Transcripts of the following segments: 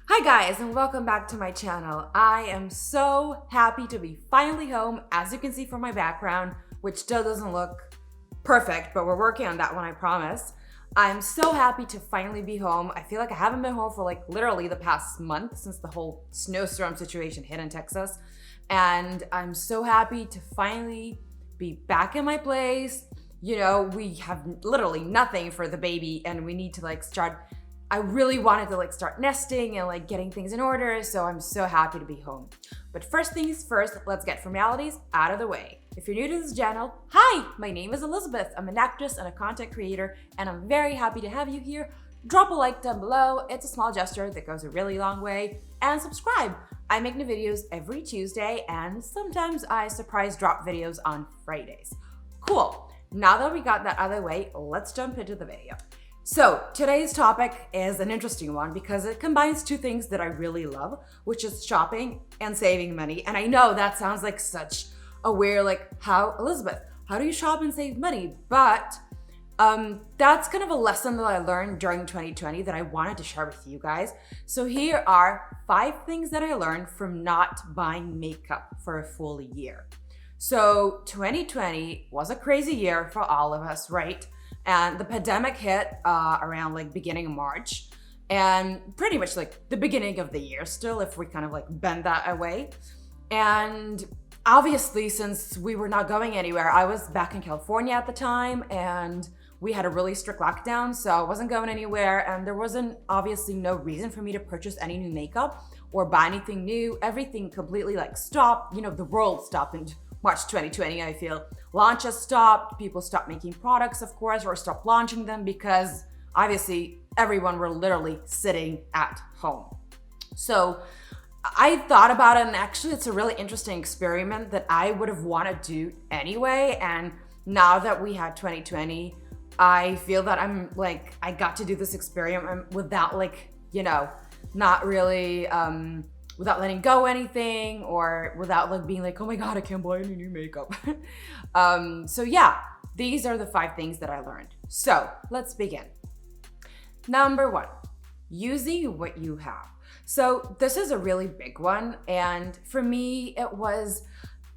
Hi guys, and welcome back to my channel. I am so happy to be finally home, as you can see from my background, which still doesn't look perfect, but we're working on that one, I promise. I'm so happy to finally be home. I feel like I haven't been home for literally the past month since the whole snowstorm situation hit in Texas. And I'm so happy to finally be back in my place. You know, we have literally nothing for the baby and we need to start. I really wanted to start nesting and getting things in order, so I'm so happy to be home. But first things first, let's get formalities out of the way. If you're new to this channel, hi, my name is Elizabeth. I'm an actress and a content creator, and I'm very happy to have you here. Drop a like down below. It's a small gesture that goes a really long way. And subscribe. I make new videos every Tuesday, and sometimes I surprise drop videos on Fridays. Cool. Now that we got that out of the way, let's jump into the video. So today's topic is an interesting one because it combines two things that I really love, which is shopping and saving money. And I know that sounds like such a weird, how, Elizabeth, how do you shop and save money? But that's kind of a lesson that I learned during 2020 that I wanted to share with you guys. So here are 5 things that I learned from not buying makeup for a full year. So 2020 was a crazy year for all of us, right? And the pandemic hit around beginning of March, and pretty much the beginning of the year still, if we kind of bend that away. And obviously, since we were not going anywhere, I was back in California at the time, and we had a really strict lockdown, so I wasn't going anywhere, and there wasn't obviously no reason for me to purchase any new makeup or buy anything new. Everything completely stopped. You know, the world stopped in March 2020, I feel. Launches stopped, people stopped making products, of course, or stopped launching them because obviously everyone were literally sitting at home. So I thought about it, and actually it's a really interesting experiment that I would have wanted to do anyway. And now that we had 2020, I feel that I got to do this experiment without not really, without letting go anything, or without being oh my God, I can't buy any new makeup. So yeah, these are the 5 things that I learned. So let's begin. Number 1, using what you have. So this is a really big one. And for me, it was,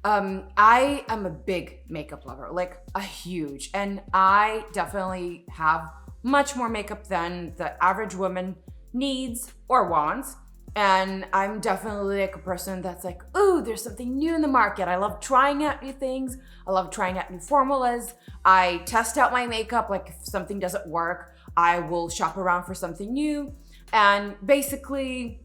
I am a big makeup lover, a huge, and I definitely have much more makeup than the average woman needs or wants. And I'm definitely a person that's ooh, there's something new in the market. I love trying out new things. I love trying out new formulas. I test out my makeup. If something doesn't work, I will shop around for something new. And basically,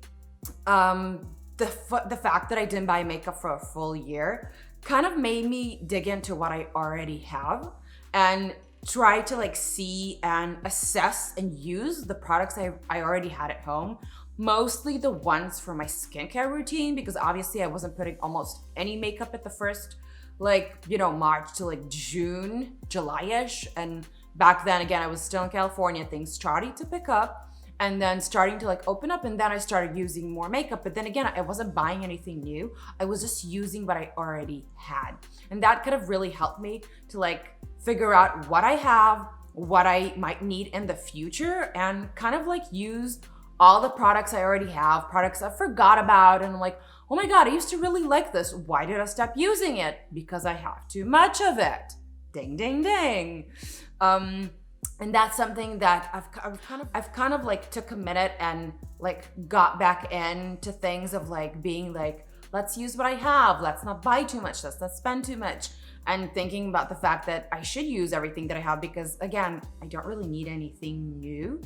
the fact that I didn't buy makeup for a full year kind of made me dig into what I already have and try to see and assess and use the products I already had at home. Mostly the ones for my skincare routine, because obviously I wasn't putting almost any makeup at the first, March to June, July-ish. And back then, again, I was still in California, things started to pick up and then starting to open up. And then I started using more makeup. But then again, I wasn't buying anything new. I was just using what I already had. And that kind of really helped me to figure out what I have, what I might need in the future, and kind of use all the products I already have, products I forgot about, and oh my God, I used to really like this. Why did I stop using it? Because I have too much of it. Ding, ding, ding. And that's something that I've kind of took a minute and got back into things of being let's use what I have. Let's not buy too much. Let's not spend too much. And thinking about the fact that I should use everything that I have because, again, I don't really need anything new.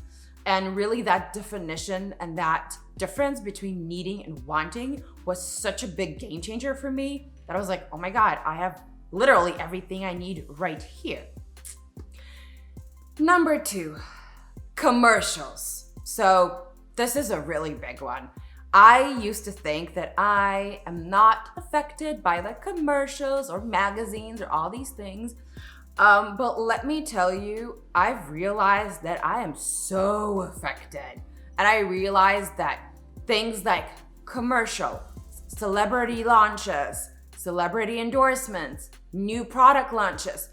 And really that definition and that difference between needing and wanting was such a big game changer for me that I was oh my God, I have literally everything I need right here. Number 2, commercials. So this is a really big one. I used to think that I am not affected by commercials or magazines or all these things. But let me tell you, I've realized that I am so affected. And I realized that things like commercial, celebrity launches, celebrity endorsements, new product launches,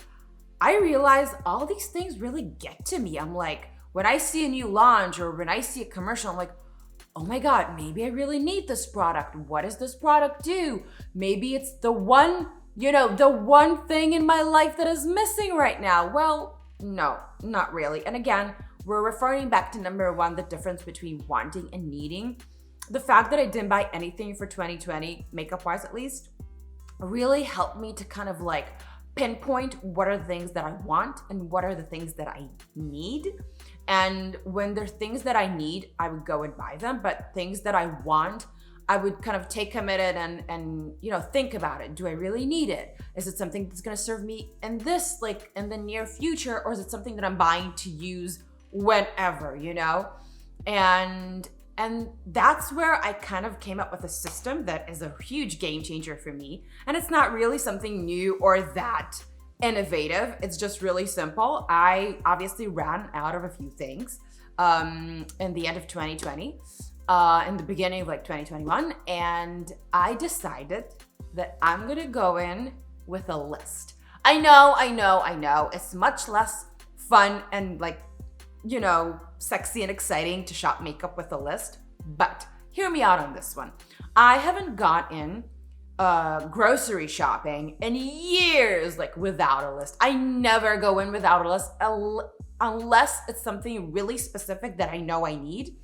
I realized all these things really get to me. I'm when I see a new launch or when I see a commercial, I'm oh my God, maybe I really need this product. What does this product do? Maybe it's the one, the one thing in my life that is missing right now. Well, no, not really. And again, we're referring back to number one, the difference between wanting and needing. The fact that I didn't buy anything for 2020, makeup wise at least, really helped me to kind of like pinpoint what are the things that I want and what are the things that I need. And when there's things that I need, I would go and buy them. But things that I want, I would kind of take a minute and think about it. Do I really need it? Is it something that's gonna serve me in this, like in the near future, or is it something that I'm buying to use whenever, And that's where I kind of came up with a system that is a huge game changer for me. And it's not really something new or that innovative. It's just really simple. I obviously ran out of a few things in the end of 2020. In the beginning of like 2021, and I decided that I'm gonna go in with a list. I know. It's much less fun and like, sexy and exciting to shop makeup with a list, but hear me out on this one. I haven't gotten grocery shopping in years, like without a list. I never go in without a list unless it's something really specific that I know I need.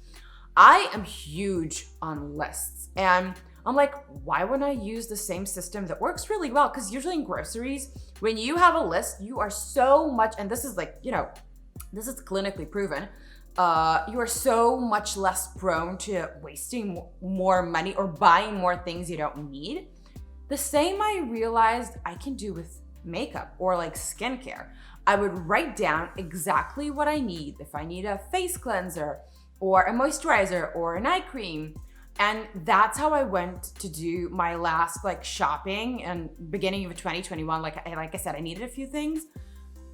I am huge on lists, and I'm like, why wouldn't I use the same system that works really well? Because usually in groceries, when you have a list, you are so much, and this is like, this is clinically proven, you are so much less prone to wasting more money or buying more things you don't need. The same I realized I can do with makeup or like skincare. I would write down exactly what I need. If I need a face cleanser, or a moisturizer, or an eye cream. And that's how I went to do my last like shopping and beginning of 2021. Like I said, I needed a few things.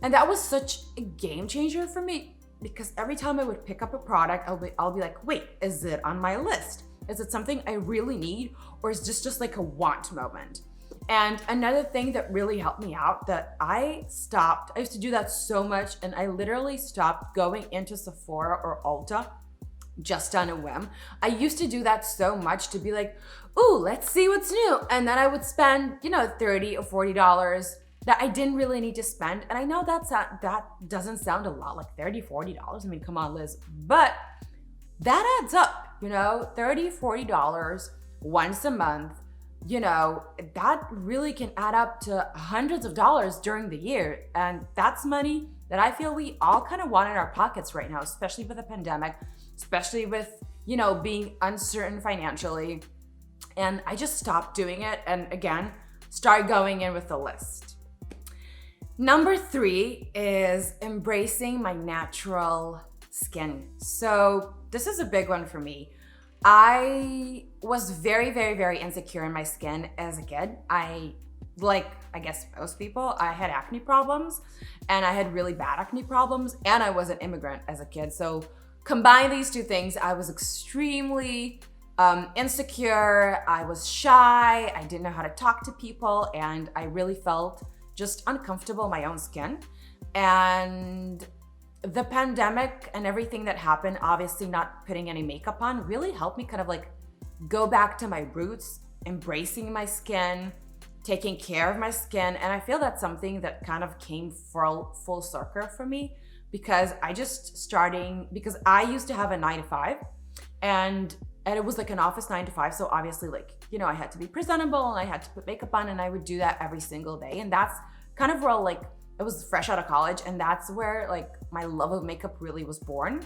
And that was such a game changer for me, because every time I would pick up a product, I'll be like, wait, is it on my list? Is it something I really need? Or is this just like a want moment? And another thing that really helped me out, that I used to do that so much, and I literally stopped going into Sephora or Ulta just on a whim. I used to do that so much, to be like, ooh, let's see what's new. And then I would spend, $30 or $40 that I didn't really need to spend. And I know that doesn't sound a lot, like $30, $40. I mean, come on, Liz. But that adds up, $30, $40 once a month, that really can add up to hundreds of dollars during the year. And that's money that I feel we all kind of want in our pockets right now, especially with the pandemic, especially with, being uncertain financially. And I just stopped doing it, and again, start going in with a list. Number 3 is embracing my natural skin. So this is a big one for me. I was very, very, very insecure in my skin as a kid. I guess most people, I had acne problems, and I had really bad acne problems, and I was an immigrant as a kid. So combine these two things, I was extremely insecure, I was shy, I didn't know how to talk to people, and I really felt just uncomfortable in my own skin. And the pandemic and everything that happened, obviously not putting any makeup on, really helped me kind of like go back to my roots, embracing my skin, taking care of my skin. And I feel that's something that kind of came full circle for me, because because I used to have a 9-to-5, and it was like an office 9-to-5. So obviously, like, I had to be presentable and I had to put makeup on, and I would do that every single day. And that's kind of where like, it was fresh out of college, and that's where like my love of makeup really was born.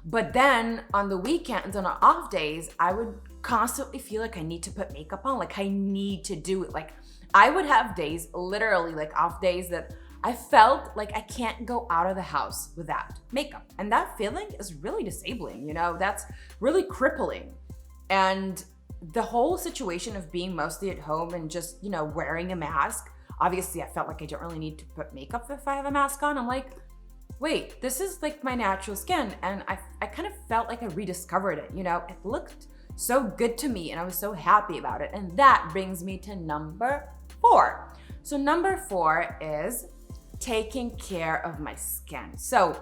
But then on the weekends, on our off days, I would constantly feel like I need to put makeup on, like I need to do it. Like I would have days, literally like off days, that I felt like I can't go out of the house without makeup. And that feeling is really disabling, that's really crippling. And the whole situation of being mostly at home and just, wearing a mask, obviously I felt like I don't really need to put makeup if I have a mask on. I'm like, wait, this is like my natural skin. And I kind of felt like I rediscovered it, it looked so good to me, and I was so happy about it. And that brings me to number 4. So number 4 is taking care of my skin. So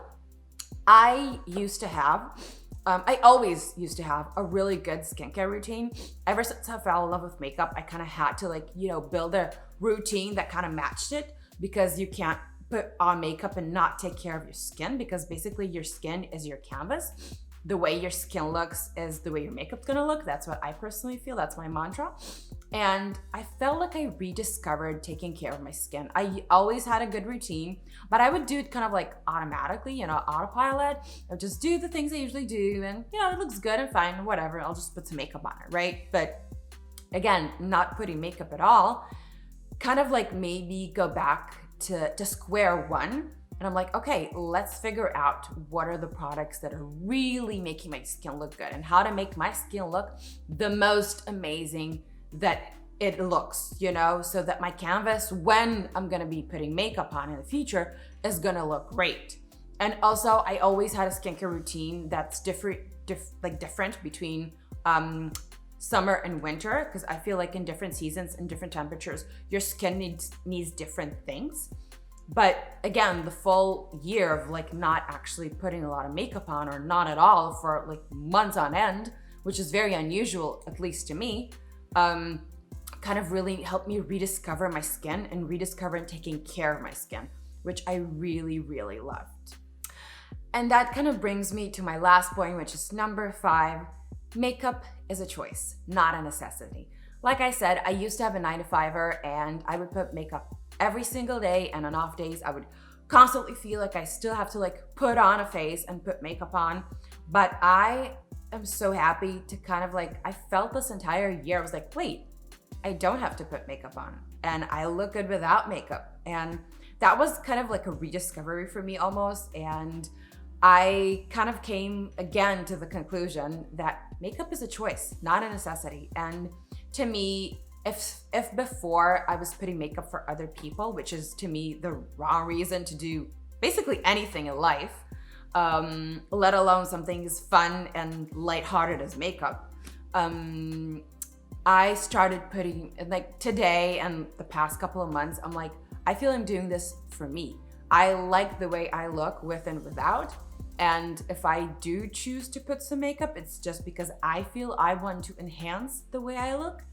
I used to have I always used to have a really good skincare routine. Ever since I fell in love with makeup, I kind of had to like, build a routine that kind of matched it, because you can't put on makeup and not take care of your skin, because basically your skin is your canvas. The way your skin looks is the way your makeup's gonna look. That's what I personally feel. That's my mantra. And I felt like I rediscovered taking care of my skin. I always had a good routine, but I would do it kind of like automatically, autopilot. I would just do the things I usually do, and it looks good and fine, whatever. I'll just put some makeup on it, right? But again, not putting makeup at all kind of like made me go back to square one. And I'm like, okay, let's figure out what are the products that are really making my skin look good, and how to make my skin look the most amazing that it looks, so that my canvas, when I'm gonna be putting makeup on in the future, is gonna look great. And also, I always had a skincare routine that's different between summer and winter, because I feel like in different seasons and different temperatures, your skin needs different things. But again, the full year of like not actually putting a lot of makeup on, or not at all for like months on end, which is very unusual, at least to me, kind of really helped me rediscover my skin and rediscover and taking care of my skin, which I really, really loved. And that kind of brings me to my last point, which is number 5. Makeup is a choice, not a necessity. Like I said, I used to have a 9-to-5er, and I would put makeup every single day, and on off days I would constantly feel like I still have to like put on a face and put makeup on. But I am so happy to kind of like, I felt this entire year, I was like, wait, I don't have to put makeup on, and I look good without makeup. And that was kind of like a rediscovery for me almost. And I kind of came again to the conclusion that makeup is a choice, not a necessity. And to me, if before I was putting makeup for other people, which is to me the wrong reason to do basically anything in life, let alone something as fun and lighthearted as makeup, I started putting, like today and the past couple of months, I'm like, I feel I'm doing this for me. I like the way I look with and without. And if I do choose to put some makeup, it's just because I feel I want to enhance the way I look.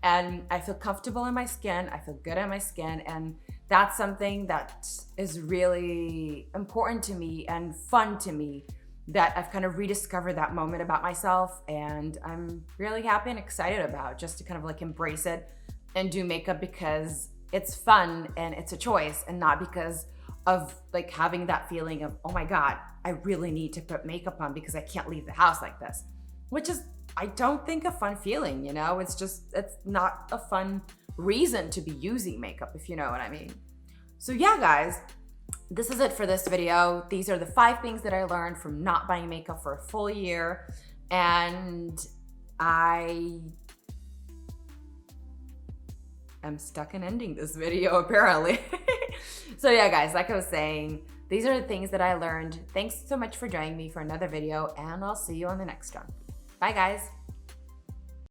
And I feel comfortable in my skin, I feel good in my skin, and that's something that is really important to me and fun to me, that I've kind of rediscovered that moment about myself, and I'm really happy and excited about, just to kind of like embrace it and do makeup because it's fun and it's a choice, and not because of like having that feeling of, oh my God, I really need to put makeup on because I can't leave the house like this, which is, I don't think, a fun feeling, it's not a fun reason to be using makeup, if you know what I mean. So yeah, guys, this is it for this video. These are the 5 things that I learned from not buying makeup for a full year. And I am stuck in ending this video apparently. So yeah, guys, like I was saying, these are the things that I learned. Thanks so much for joining me for another video, and I'll see you on the next one. Bye, guys.